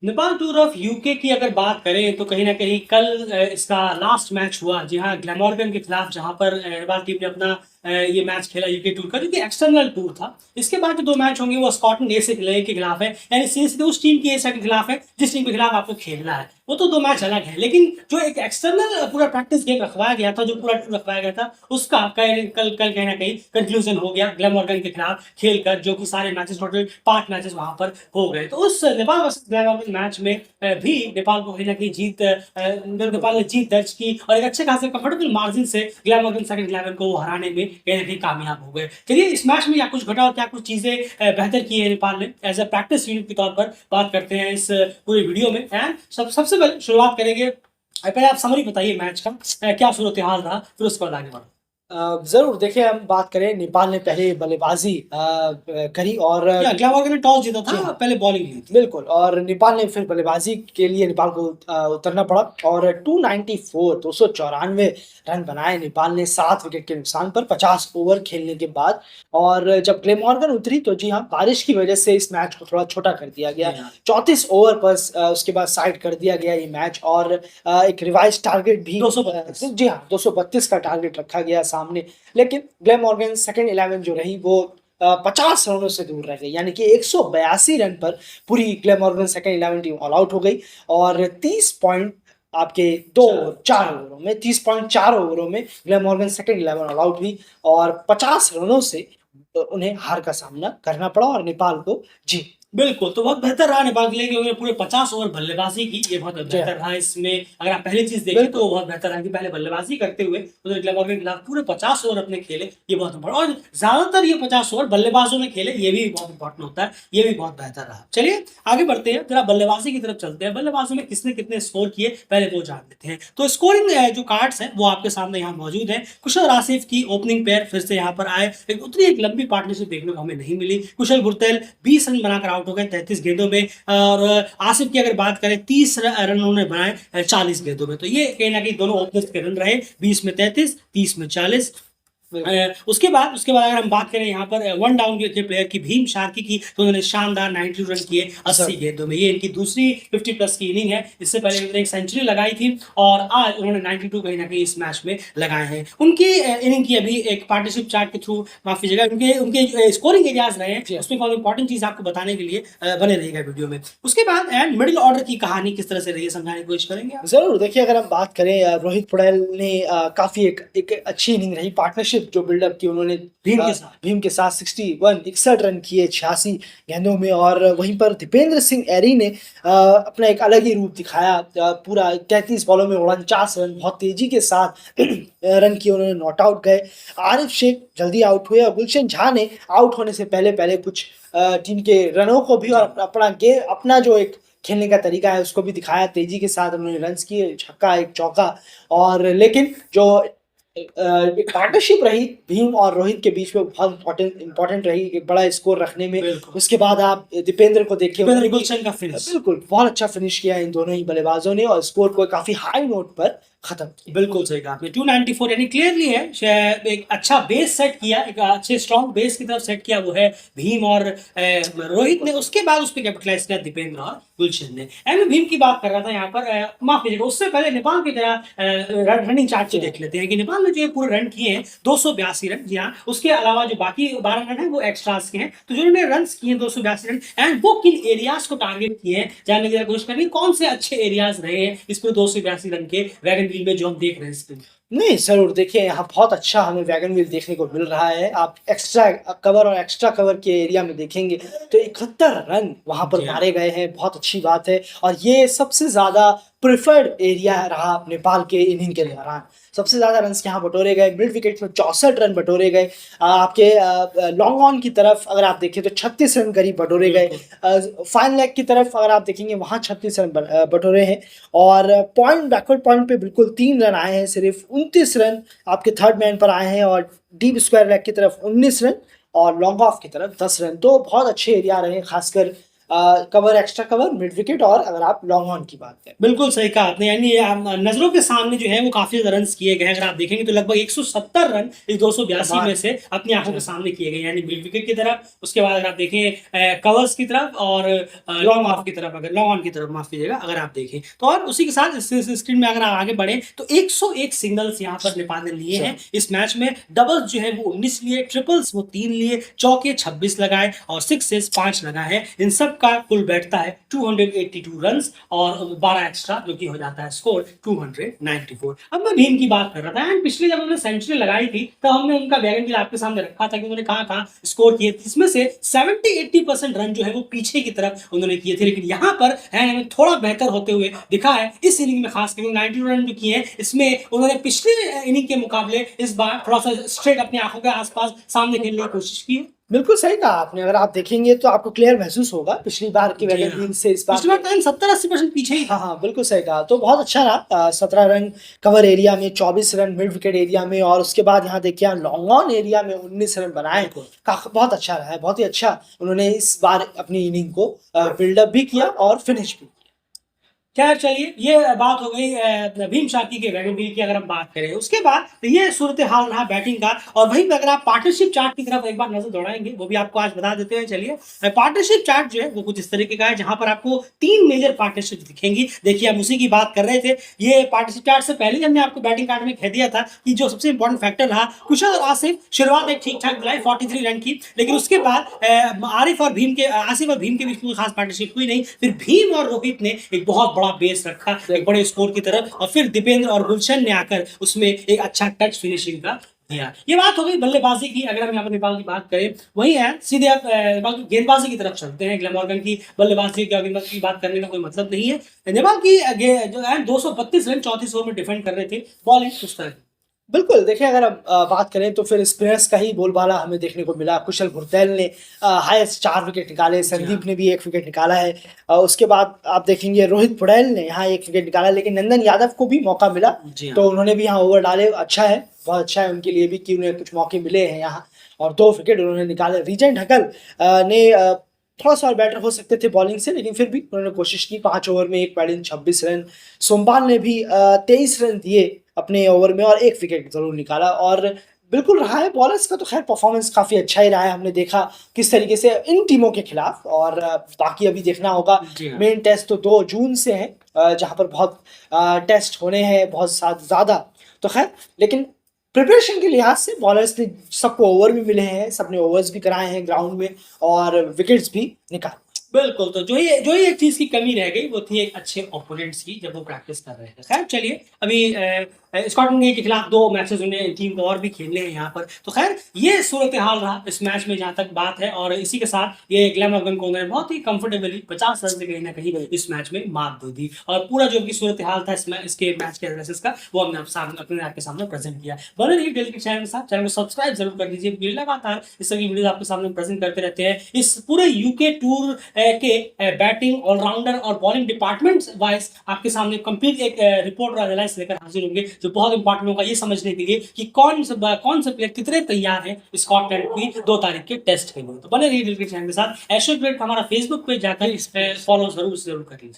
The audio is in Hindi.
नेपाल टूर ऑफ यूके की अगर बात करें तो कहीं न कहीं कल इसका लास्ट मैच हुआ। जी हाँ, ग्लैमोर्गन के खिलाफ जहाँ पर नेपाल टीम ने अपना ये मैच खेला यूके टूर का, जो कि एक्सटर्नल टूर था। इसके बाद जो 2 मैच होंगे वो स्कॉटलैंड ए से के खिलाफ है, यानी सीधे उस टीम की ए के खिलाफ है जिस टीम के खिलाफ आपको खेलना है। वो तो 2 मैच अलग है, लेकिन जो एक एक्सटर्नल पूरा प्रैक्टिस गेम रखवाया गया था, जो पूरा टूर रखवाया गया था, उसका कल कल कहीं न कहीं कंक्लूजन हो गया ग्लैमोर्गन के खिलाफ खेलकर, जो कि सारे मैचेस टोटल 5 मैचेस वहाँ पर हो गए। तो उस नेपाल वर्सेस ग्लैमोर्गन मैच में भी नेपाल को कहीं न कहीं नेपाल ने जीत दर्ज की और एक अच्छे खासे कंफर्टेबल मार्जिन से ग्लैमोर्गन सेकंड 11 को हराने में कहीं न कहीं कामयाब हो गए। चलिए इस मैच में क्या कुछ घटा और क्या कुछ चीज़ें बेहतर की है नेपाल ने एज़ अ प्रैक्टिस यूनिट के तौर पर बात करते हैं इस पूरे वीडियो में। एंड सबसे पहले शुरुआत करेंगे, पहले आप समरी बताइए मैच का, क्या सूरत-ए-हाल रहा, फिर उसके बाद आगे बढ़ो। ज़रूर देखिए, हम बात करें, नेपाल ने पहले बल्लेबाज़ी करी और या ग्लैमोर्गन ने टॉस जीता जी था, हाँ, पहले बॉलिंग ली थी। बिल्कुल। और नेपाल ने फिर बल्लेबाज़ी के लिए नेपाल को उतरना पड़ा और 294 रन बनाए नेपाल ने 7 विकेट के नुकसान पर 50 ओवर खेलने के बाद। और जब ग्लेमॉर्गन उतरी तो जी हाँ, बारिश की वजह से इस मैच को थोड़ा छोटा कर दिया गया। जी हाँ। 34 ओवर पर उसके बाद साइड कर दिया गया ये मैच और एक रिवाइज़ टारगेट भी 232। जी हाँ, 232 का टारगेट रखा गया सामने। लेकिन ग्लेमॉर्गन सेकंड 11 जो रही वो 50 रनों से दूर रह गई, यानी कि 182 रन पर पूरी ग्लेमॉर्गन सेकंड 11 टीम ऑल आउट हो गई और 30 पॉइंट आपके 2 4 ओवरों में 30.4 ओवरों में ग्लेमॉर्गन सेकंड 11 ऑल आउट हुई और 50 रनों से उन्हें हार का सामना करना पड़ा और नेपाल को जीत। बिल्कुल, तो बहुत बेहतर रहा नेपाल के लिए कि उन्होंने पूरे 50 ओवर बल्लेबाज़ी की, ये बहुत जी बेहतर हाँ, रहा। इसमें अगर आप पहली चीज़ देखें तो बिल्कुल। वो बहुत बेहतर रहा कि पहले बल्लेबाज़ी करते हुए उन्होंने ग्लैमोर्गन के खिलाफ पूरे 50 ओवर अपने खेले, ये बहुत इम्पोर्टेंट। और ज़्यादातर ये 50 ओवर बल्लेबाज़ों ने खेले, ये भी बहुत इम्पोर्टेंट होता है, ये भी बहुत बेहतर रहा। चलिए आगे बढ़ते हैं, ज़रा बल्लेबाज़ी की तरफ चलते हैं। बल्लेबाज़ों में किसने कितने स्कोर किए, पहले वो जान लेते हैं। तो स्कोरिंग जो कार्ड्स हैं, वो आपके सामने यहाँ मौजूद हैं। कुशल आसिफ की ओपनिंग पेयर फिर से यहाँ पर आए, लेकिन उतनी एक लंबी पार्टनरशिप देखने को हमें नहीं मिली। कुशल गुरतेल 20 रन बनाकर आउट हो गए 33 गेंदों में, और आसिफ की अगर बात करें 30 रन उन्होंने बनाए 40 गेंदों में। तो ये कहीं ना कहीं दोनों ओपनर्स के रन रहे, 20 में 33, 30 में 40। उसके बाद अगर हम बात करें यहाँ पर वन डाउन के प्लेयर की, भीम शार्की की, तो उन्होंने शानदार 92 रन किए 80 गेंदों में। ये इनकी दूसरी 50 प्लस की इनिंग है। इससे पहले उन्होंने एक सेंचुरी लगाई थी और आज उन्होंने 92 कहीं ना कहीं इस मैच में लगाए हैं। उनकी इनिंग की अभी एक पार्टनरशिप चार्ट के थ्रू, माफ कीजिएगा, उनके उनके स्कोरिंग एरियाज रहे हैं, जी हाँ। उसमें बहुत इंपॉर्टेंट चीज आपको बताने के लिए बने रहेगा वीडियो में। उसके बाद एंड मिडिल ऑर्डर की कहानी किस तरह से रही है समझाने की कोशिश करेंगे आप। ज़रूर देखिए, अगर हम बात करें, रोहित पौडेल ने काफ़ी एक एक अच्छी इनिंग रही, पार्टनरशिप जो बिल्डअप की उन्होंने भीम के साथ 61 रन किए 86 गेंदों में। और वहीं पर दीपेंद्र सिंह एरी ने अपना एक अलग ही रूप दिखाया, पूरा 33 बॉलों में 49 रन बहुत तेजी के साथ रन किए, उन्होंने नॉट आउट गए। आरिफ शेख जल्दी आउट हुए और गुलशन झा ने आउट होने से पहले पहले कुछ टीम के रनों को भी और अपना जो एक खेलने का तरीका है उसको भी दिखाया, तेजी के साथ उन्होंने रन्स किए, छक्का, एक चौका। और लेकिन जो एक पार्टनरशिप रही भीम और रोहित के बीच में बहुत इंपॉर्टेंट रही एक बड़ा स्कोर रखने में। उसके बाद आप दीपेंद्र को देखिए, गुलशन का फिनिश बिल्कुल बहुत अच्छा फिनिश किया इन दोनों ही बल्लेबाजों ने और स्कोर को काफी हाई नोट पर खत्म किया। बिल्कुल सही कहा आपने। 294 यानी क्लियरली है, एक अच्छा बेस सेट किया, एक अच्छे स्ट्रॉन्ग बेस की तरफ सेट किया वो है भीम और रोहित ने। उसके बाद उस पर कैपिटलाइज किया दीपेंद्र और गुलशन ने। एंड भीम की बात कर रहा था यहाँ पर, माफ कीजिएगा, उससे पहले नेपाल की तरह रनिंग चार्ट को देख लेते हैं कि नेपाल ने जो पूरे रन किए हैं 282 रन। जी हाँ, उसके अलावा जो बाकी 12 रन है वो एक्स्ट्रास के हैं। तो जिन्होंने रन किए 282 रन, एंड वो किन एरियाज को टारगेट किए हैं जानने की कोशिश करेंगे, कौन से अच्छे एरियाज रहे हैं इस पूरे 282 रन के वैगन व्हील में जो हम देख रहे हैं स्क्रीन। नहीं, ज़रूर देखिए, यहाँ बहुत अच्छा हमें वैगन व्हील देखने को मिल रहा है। आप एक्स्ट्रा कवर और एक्स्ट्रा कवर के एरिया में देखेंगे तो 71 रन वहाँ पर मारे गए हैं, बहुत अच्छी बात है। और ये सबसे ज़्यादा प्रेफर्ड एरिया रहा नेपाल के इनिंग के दौरान। सबसे ज़्यादा रन्स यहाँ बटोरे गए, मिड विकेट में 64 रन बटोरे गए। आपके लॉन्ग ऑन की तरफ अगर आप देखें तो 36 रन करीब बटोरे गए। फाइन लेग की तरफ अगर आप देखेंगे वहाँ 36 रन बटोरे हैं। और बैकवर्ड पॉइंट पे बिल्कुल 3 रन आए हैं, सिर्फ 29 रन आपके थर्ड मैन पर आए हैं। और डीप स्क्वायर लेग की तरफ 19 रन और लॉन्ग ऑफ की तरफ 10 रन। तो बहुत अच्छे एरिया रहे, खासकर cover, extra cover, mid wicket और अगर आप लॉन्ग ऑन की बात करें। बिल्कुल सही कहा आपने, यानी नजरों के सामने जो है वो काफी ज्यादा रन किए गए हैं। अगर आप देखेंगे तो लगभग 170 रन इस 282 में से अपनी आंखों के सामने किए गए, यानी मिड विकेट की तरफ, उसके बाद अगर आप देखें कवर्स की तरफ और लॉन्ग ऑफ की तरफ, अगर लॉन्ग ऑन की तरफ, माफ कीजिएगा, अगर आप देखें तो। और उसी के साथ इस स्क्रीन में अगर आप आगे बढ़े तो 101 सिंगल्स यहाँ पर नेपाल ने लिए हैं इस मैच में। डबल्स जो है वो 19 लिए, ट्रिपल्स वो 3 लिए, चौके 26 लगाए और सिक्सेस 5 लगाए हैं। इन सब का कुल बैठता है 282 रन और 12 एक्स्ट्रा, जो कि हो जाता है स्कोर 294। अब मैं भीम की बात कर रहा था, एंड पिछले जब उन्होंने सेंचुरी लगाई थी तब हमने उनका बैगन बिल आपके सामने रखा था कि उन्होंने कहाँ स्कोर किए, इसमें से 70-80% रन जो है वो पीछे की तरफ उन्होंने किए थे। लेकिन यहाँ पर हमें थोड़ा बेहतर होते हुए दिखा है इस इनिंग में, खास करके 90 रन जो किए हैं इसमें उन्होंने पिछले इनिंग के मुकाबले इस बार थोड़ा सा स्ट्रेट अपनी आंखों के आसपास सामने खेलने की कोशिश की है। बिल्कुल सही कहा आपने, अगर आप देखेंगे तो आपको क्लियर महसूस होगा पिछली बार की वैगन व्हील से इस बार। पिछली बार 70-80% पीछे ही। हाँ, बिल्कुल सही कहा। तो बहुत अच्छा रहा, 17 रन कवर एरिया में, 24 रन मिड विकेट एरिया में, और उसके बाद यहाँ देखिए लॉन्ग ऑन एरिया में 19 रन बनाए। बहुत अच्छा रहा है, बहुत ही अच्छा उन्होंने इस बार अपनी इनिंग को बिल्डअप भी किया और फिनिश भी। खैर चलिए, ये बात हो गई भीम शार्की के बैटिंग की। अगर हम बात करें उसके बाद तो ये सूरत हाल रहा बैटिंग का। और वहीं पर अगर आप पार्टनरशिप चार्ट की तरफ एक बार नजर दौड़ाएंगे, वो भी आपको आज बता देते हैं। चलिए, पार्टनरशिप चार्ट जो है वो कुछ इस तरीके का है, जहां पर आपको 3 मेजर पार्टनरशिप दिखेंगी। देखिए, हम उसी की बात कर रहे थे। ये पार्टनरशिप चार्ट से पहले हमने आपको बैटिंग कार्ड में कह दिया था कि जो सबसे इंपॉर्टेंट फैक्टर रहा, कुशल और आसिफ शुरुआत एक ठीक ठाक दिलाई 43 रन की, लेकिन उसके बाद आसिफ और भीम के बीच में खास पार्टनरशिप हुई नहीं। फिर भीम और रोहित ने एक बहुत बड़ा बेस रखा एक बड़े स्कोर की तरफ, और फिर दीपेंद्र और गुलशन ने आकर उसमें एक अच्छा टच फिनिशिंग का दिया। ये बात हो गई बल्लेबाजी की। अगर हम यहाँ पर नेपाल की बात करें, वही है सीधे आप गेंदबाजी की तरफ चलते हैं। ग्लैमॉर्गन की बल्लेबाजी की बात करने का कोई मतलब नहीं है। नेपाल की जो है 232 रन 34 ओवर में डिफेंड कर रहे थे। बॉलिंग उस तरह की। बिल्कुल, देखिए अगर हम बात करें तो फिर स्पिनर्स का ही बोलबाला हमें देखने को मिला। कुशल भुरतेल ने हाईएस्ट 4 विकेट निकाले, संदीप ने भी 1 विकेट निकाला है। उसके बाद आप देखेंगे रोहित पुड़ैल ने यहाँ 1 विकेट निकाला, लेकिन नंदन यादव को भी मौका मिला तो उन्होंने भी यहाँ ओवर डाले। अच्छा है, बहुत अच्छा है उनके लिए भी कि उन्हें कुछ मौके मिले हैं यहाँ, और 2 विकेट उन्होंने निकाले। रीजेंट हकल ने थोड़ा सा और बेटर हो सकते थे बॉलिंग से, लेकिन फिर भी उन्होंने कोशिश की। 5 ओवर में 1 पैडिंग 26 रन। सोमपाल ने भी 23 रन दिए अपने ओवर में और 1 विकेट जरूर निकाला। और बिल्कुल रहा है बॉलर्स का तो खैर परफॉर्मेंस काफ़ी अच्छा ही रहा है। हमने देखा किस तरीके से इन टीमों के खिलाफ, और बाकी अभी देखना होगा। मेन टेस्ट तो 2 जून से है, जहाँ पर बहुत टेस्ट होने हैं, बहुत ज़्यादा। तो खैर, लेकिन प्रिपरेशन के लिहाज से बॉलर्स ने सबको ओवर भी मिले हैं, सबने ओवर्स भी कराए हैं ग्राउंड में, और विकेट्स भी निकाले। बिल्कुल। तो जो ही एक चीज की कमी रह गई वो थी एक अच्छे ओपोनेंट्स की, जब वो प्रैक्टिस कर रहे थे। खैर चलिए, अभी स्कॉटलैंड के खिलाफ 2 मैचेस उन्हें टीम को और भी खेलने हैं यहाँ पर। तो खैर, ये सूरत हाल रहा इस मैच में जहाँ तक बात है। और इसी के साथ ये ग्लैमॉर्गन को उन्होंने बहुत ही कंफर्टेबली 50 रन से कहीं ना कहीं इस मैच में मात दे दी। और पूरा जो भी सूरत हाल था इसके मैच के एनालिसिस का, वो हमने आपके सामने प्रेजेंट किया। बने रहिए डेली के चैनल के साथ, चैनल को सब्सक्राइब जरूर कर लीजिए। लगातार इस तरह की वीडियो आपके सामने प्रेजेंट करते रहते हैं। इस पूरे यूके टूर के बैटिंग, ऑलराउंडर और बॉलिंग डिपार्टमेंट वाइज आपके सामने कंप्लीट एक रिपोर्ट और एनालिसिस लेकर हाजिर होंगे, जो बहुत इंपॉर्टेंट होगा ये समझने के लिए कि कौन से प्लेयर कितने तैयार हैं स्कॉटलैंड की 2 तारीख के टेस्ट के लिए। तो बने रहिए डेली के चैनल के साथ। एशो ग्रेड हमारा फेसबुक पेज जाकर फॉलो जरूर कर लीजिए।